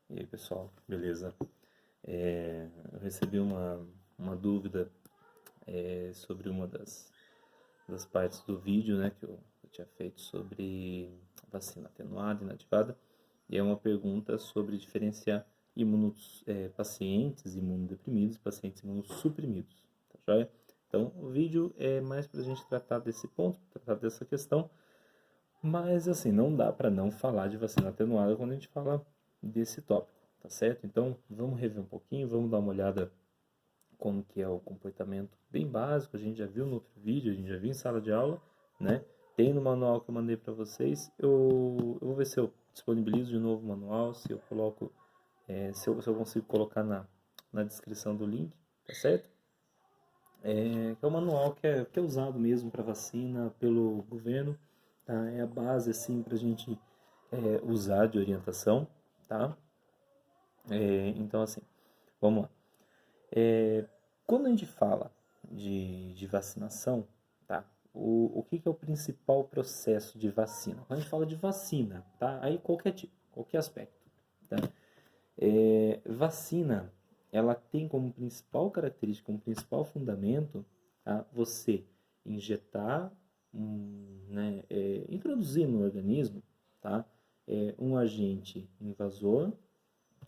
E aí, pessoal, beleza? Eu recebi uma dúvida sobre uma das partes do vídeo, né, que eu tinha feito sobre vacina atenuada e inativada. E é uma pergunta sobre diferenciar pacientes imunodeprimidos e pacientes imunossuprimidos, tá joia? Então, o vídeo é mais para a gente tratar desse ponto, tratar dessa questão, mas assim, não dá para não falar de vacina atenuada quando a gente fala desse tópico, tá certo? Então, vamos rever um pouquinho, vamos dar uma olhada como que é o comportamento bem básico, a gente já viu no outro vídeo, a gente já viu em sala de aula, né? Tem no manual que eu mandei para vocês, eu vou ver se eu disponibilizo de novo o manual, se eu coloco, se eu consigo colocar na descrição do link, tá certo? Que é o manual que é usado mesmo para vacina pelo governo, tá? É a base assim para a gente usar de orientação, tá? Então assim, vamos lá. Quando a gente fala de vacinação, tá? O que é o principal processo de vacina? Quando a gente fala de vacina, tá? Aí qualquer tipo, qualquer aspecto, tá? Vacina, ela tem como principal característica, como principal fundamento, tá? Você injetar, introduzir no organismo, tá? Um agente invasor,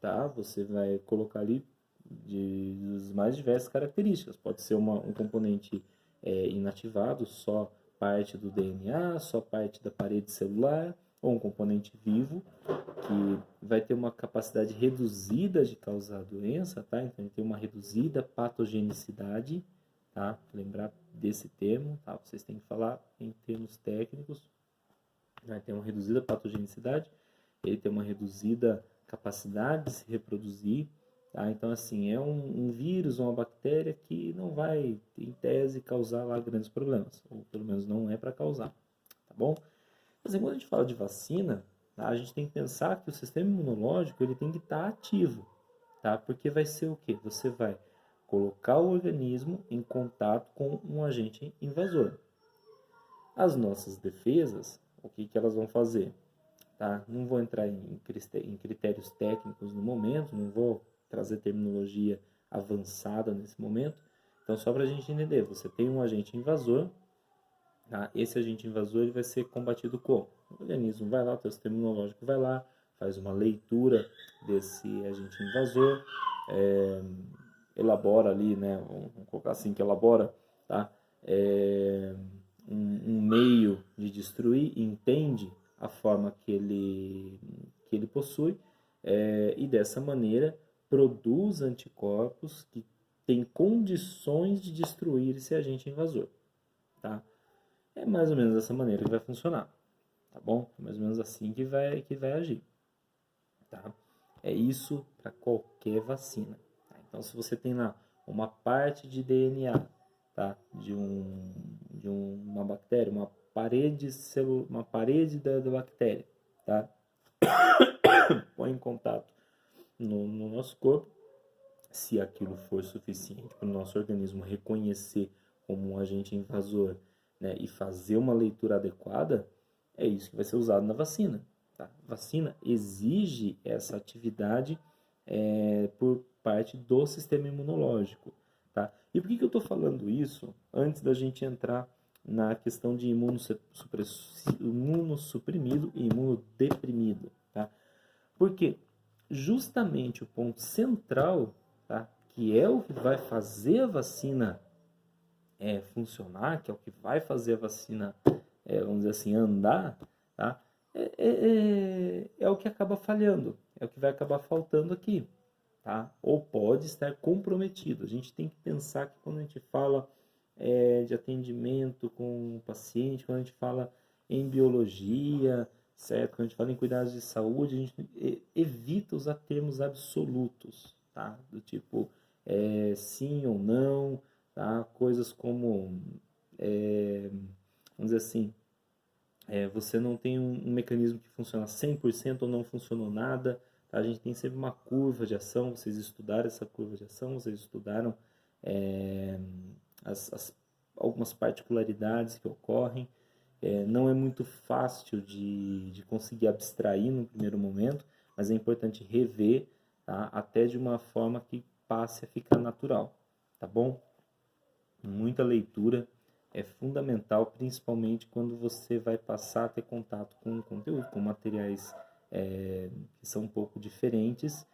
tá? Você vai colocar ali das mais diversas características. Pode ser um componente inativado, só parte do DNA, só parte da parede celular, ou um componente vivo, que vai ter uma capacidade reduzida de causar a doença, tá? Então, ele tem uma reduzida patogenicidade, tá? Lembrar desse termo, tá? Vocês têm que falar em termos técnicos. Vai ter uma reduzida patogenicidade, ele tem uma reduzida capacidade de se reproduzir, tá? Então, assim, é um vírus, uma bactéria que não vai, em tese, causar lá grandes problemas, ou pelo menos não é para causar, tá bom? Mas quando a gente fala de vacina, tá? A gente tem que pensar que o sistema imunológico ele tem que estar ativo, tá? Porque vai ser o quê? Você vai colocar o organismo em contato com um agente invasor. As nossas defesas, o que elas vão fazer? Tá? Não vou entrar em critérios técnicos no momento, não vou trazer terminologia avançada nesse momento. Então, só para a gente entender, você tem um agente invasor, tá? Esse agente invasor ele vai ser combatido como? O organismo vai lá, o teu sistema imunológico vai lá, faz uma leitura desse agente invasor, elabora ali, né, vamos colocar assim, que elabora, tá? É, um meio de destruir, entende a forma que ele possui, e dessa maneira produz anticorpos que têm condições de destruir esse agente invasor, tá? É mais ou menos dessa maneira que vai funcionar, tá bom? É mais ou menos assim que vai agir, tá? É isso para qualquer vacina. Tá? Então, se você tem lá uma parte de DNA, tá? Uma bactéria, uma parede da bactéria, tá? Põe em contato no nosso corpo, se aquilo for suficiente para o nosso organismo reconhecer como um agente invasor, né, e fazer uma leitura adequada, é isso que vai ser usado na vacina. Tá? A vacina exige essa atividade por parte do sistema imunológico. Tá? E por que eu estou falando isso antes da gente entrar na questão de imunossuprimido e imunodeprimido? Tá? Porque justamente o ponto central, tá, que é o que vai fazer a vacina funcionar, que é o que vai fazer a vacina, vamos dizer assim, andar, tá, é o que acaba falhando, é o que vai acabar faltando aqui, tá? Ou pode estar comprometido. A gente tem que pensar que quando a gente fala de atendimento com o paciente, quando a gente fala em biologia, certo? Quando a gente fala em cuidados de saúde, a gente evita usar termos absolutos, tá? Do tipo sim ou não, tá? Coisas como, vamos dizer assim, você não tem um mecanismo que funciona 100% ou não funcionou nada. Tá? A gente tem sempre uma curva de ação, vocês estudaram essa curva de ação, vocês estudaram é, algumas particularidades que ocorrem. Não é muito fácil de conseguir abstrair no primeiro momento, mas é importante rever, tá? Até de uma forma que passe a ficar natural, tá bom? Muita leitura é fundamental, principalmente quando você vai passar a ter contato com conteúdo, com materiais que são um pouco diferentes.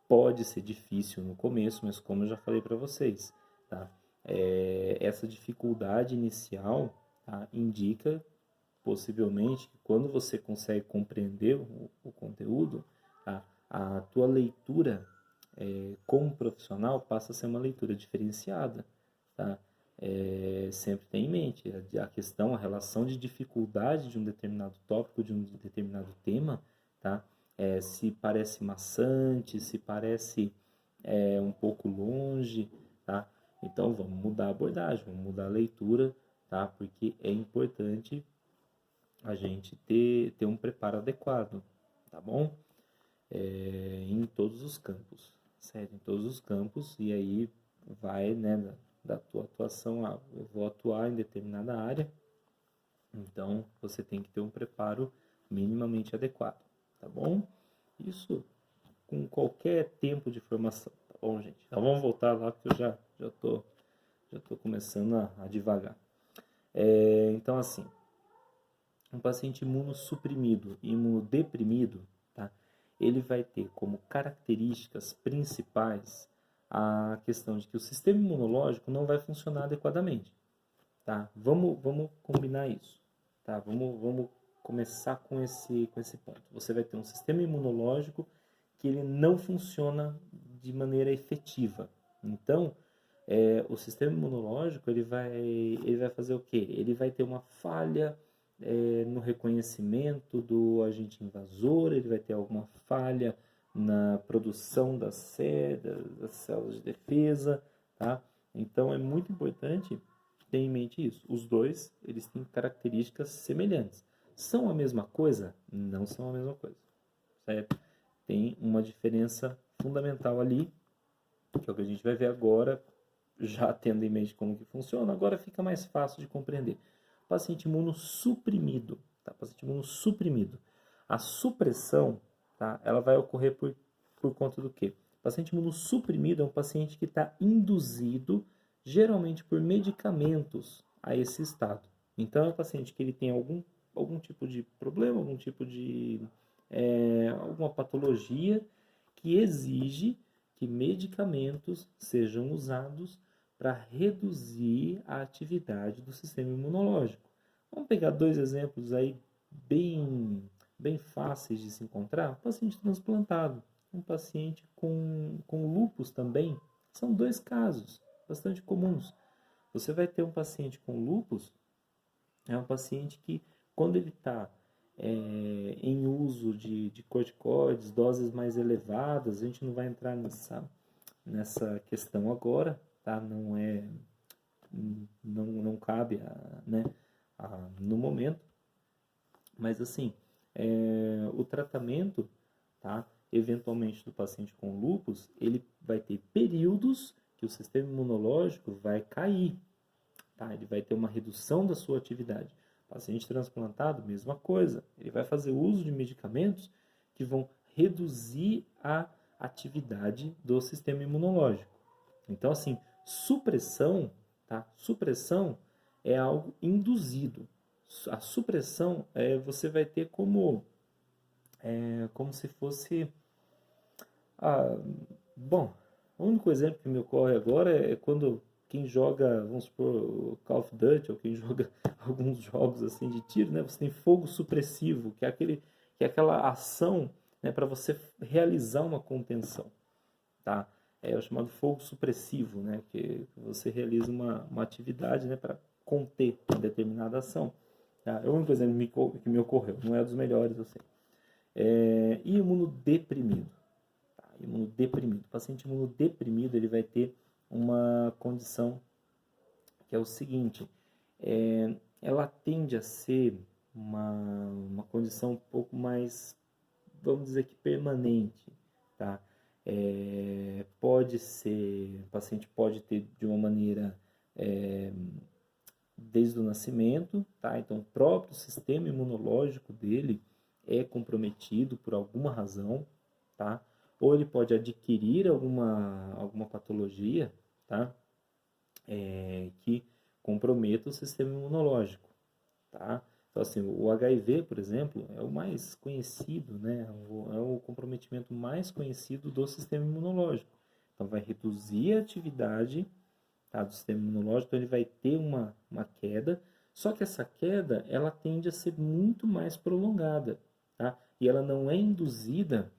Pode ser difícil no começo, mas como eu já falei para vocês, tá? Essa dificuldade inicial, tá, indica possivelmente que quando você consegue compreender o conteúdo, tá, a tua leitura como profissional passa a ser uma leitura diferenciada, tá? Sempre tem em mente a questão, a relação de dificuldade de um determinado tópico, de um determinado tema, tá? Se parece maçante, se parece um pouco longe, tá? Então vamos mudar a abordagem, vamos mudar a leitura, tá? Porque é importante a gente ter um preparo adequado, tá bom? Em todos os campos, certo? Em todos os campos, e aí vai, né, da tua atuação, eu vou atuar em determinada área, então você tem que ter um preparo minimamente adequado, tá bom? Isso com qualquer tempo de formação, tá bom, gente? Então vamos voltar lá, porque eu já tô começando a divagar. Então, assim, um paciente imunossuprimido e imunodeprimido, tá? Ele vai ter como características principais a questão de que o sistema imunológico não vai funcionar adequadamente, tá? Vamos combinar isso, tá? Vamos começar com esse ponto. Você vai ter um sistema imunológico que ele não funciona de maneira efetiva. Então, o sistema imunológico ele vai fazer o quê? Ele vai ter uma falha no reconhecimento do agente invasor, ele vai ter alguma falha na produção das células de defesa, tá? Então é muito importante ter em mente isso. Os dois, eles têm características semelhantes. São a mesma coisa? Não são a mesma coisa, certo? Tem uma diferença fundamental ali, que é o que a gente vai ver agora, já tendo em mente como que funciona, agora fica mais fácil de compreender. Paciente imunossuprimido, tá? Paciente imunossuprimido. A supressão, tá? Ela vai ocorrer por conta do quê? O paciente imunossuprimido é um paciente que está induzido, geralmente por medicamentos, a esse estado. Então, é um paciente que ele tem algum tipo de problema, algum tipo de alguma patologia que exige que medicamentos sejam usados para reduzir a atividade do sistema imunológico. Vamos pegar dois exemplos aí bem fáceis de se encontrar. Um paciente transplantado, um paciente com lúpus também. São dois casos bastante comuns. Você vai ter um paciente com lúpus, é um paciente que, quando ele está em uso de corticoides, doses mais elevadas, a gente não vai entrar nessa questão agora, tá? Não cabe né, no momento, mas assim, o tratamento, tá? Eventualmente do paciente com lúpus, ele vai ter períodos que o sistema imunológico vai cair, tá? Ele vai ter uma redução da sua atividade. Paciente transplantado, mesma coisa. Ele vai fazer uso de medicamentos que vão reduzir a atividade do sistema imunológico. Então, assim, supressão, tá? Supressão é algo induzido. A supressão você vai ter como se fosse... bom, o único exemplo que me ocorre agora é quando quem joga, vamos supor, Call of Duty, ou quem joga alguns jogos assim de tiro, né? Você tem fogo supressivo, que é aquela ação, né, para você realizar uma contenção, tá? É o chamado fogo supressivo, né? Que você realiza uma atividade, né, para conter uma determinada ação. Tá? É o único exemplo que me ocorreu, não é dos melhores, eu sei. E imunodeprimido. Tá? Imunodeprimido. O paciente imunodeprimido ele vai ter uma condição que é o seguinte, ela tende a ser uma condição um pouco mais, vamos dizer que permanente, tá? Pode ser, o paciente pode ter de uma maneira desde o nascimento, tá? Então o próprio sistema imunológico dele é comprometido por alguma razão, tá? Ou ele pode adquirir alguma patologia, tá? Que comprometa o sistema imunológico, tá? Então, assim, o HIV, por exemplo, é o mais conhecido, né? É o comprometimento mais conhecido do sistema imunológico. Então, vai reduzir a atividade, tá, do sistema imunológico, então ele vai ter uma queda, só que essa queda, ela tende a ser muito mais prolongada, tá? E ela não é induzida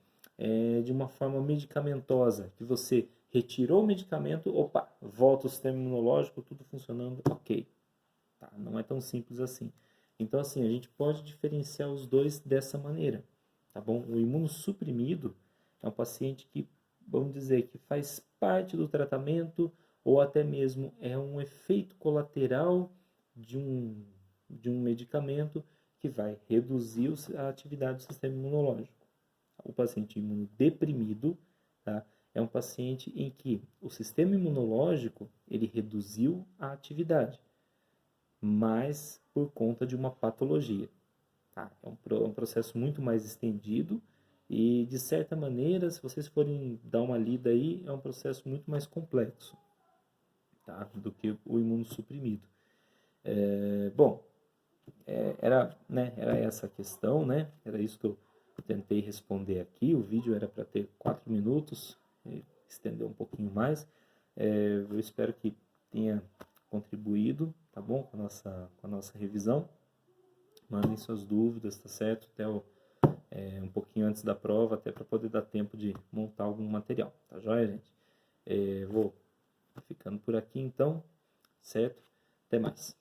de uma forma medicamentosa, que você retirou o medicamento, opa, volta o sistema imunológico, tudo funcionando, ok. Tá? Não é tão simples assim. Então, assim, a gente pode diferenciar os dois dessa maneira, tá bom? O imunossuprimido é um paciente que, vamos dizer, que faz parte do tratamento ou até mesmo é um efeito colateral de um medicamento que vai reduzir a atividade do sistema imunológico. O paciente imunodeprimido, tá, é um paciente em que o sistema imunológico ele reduziu a atividade, mas por conta de uma patologia. Tá? É um processo muito mais estendido e, de certa maneira, se vocês forem dar uma lida aí, é um processo muito mais complexo, tá? Do que o imunossuprimido. Bom, era essa a questão, né? Era isso que eu tentei responder aqui. O vídeo era para ter 4 minutos, estender um pouquinho mais. Eu espero que tenha contribuído, tá bom? Com a nossa revisão. Mandem suas dúvidas, tá certo? Até um pouquinho antes da prova, até para poder dar tempo de montar algum material, tá joia, gente? Vou ficando por aqui então, certo? Até mais.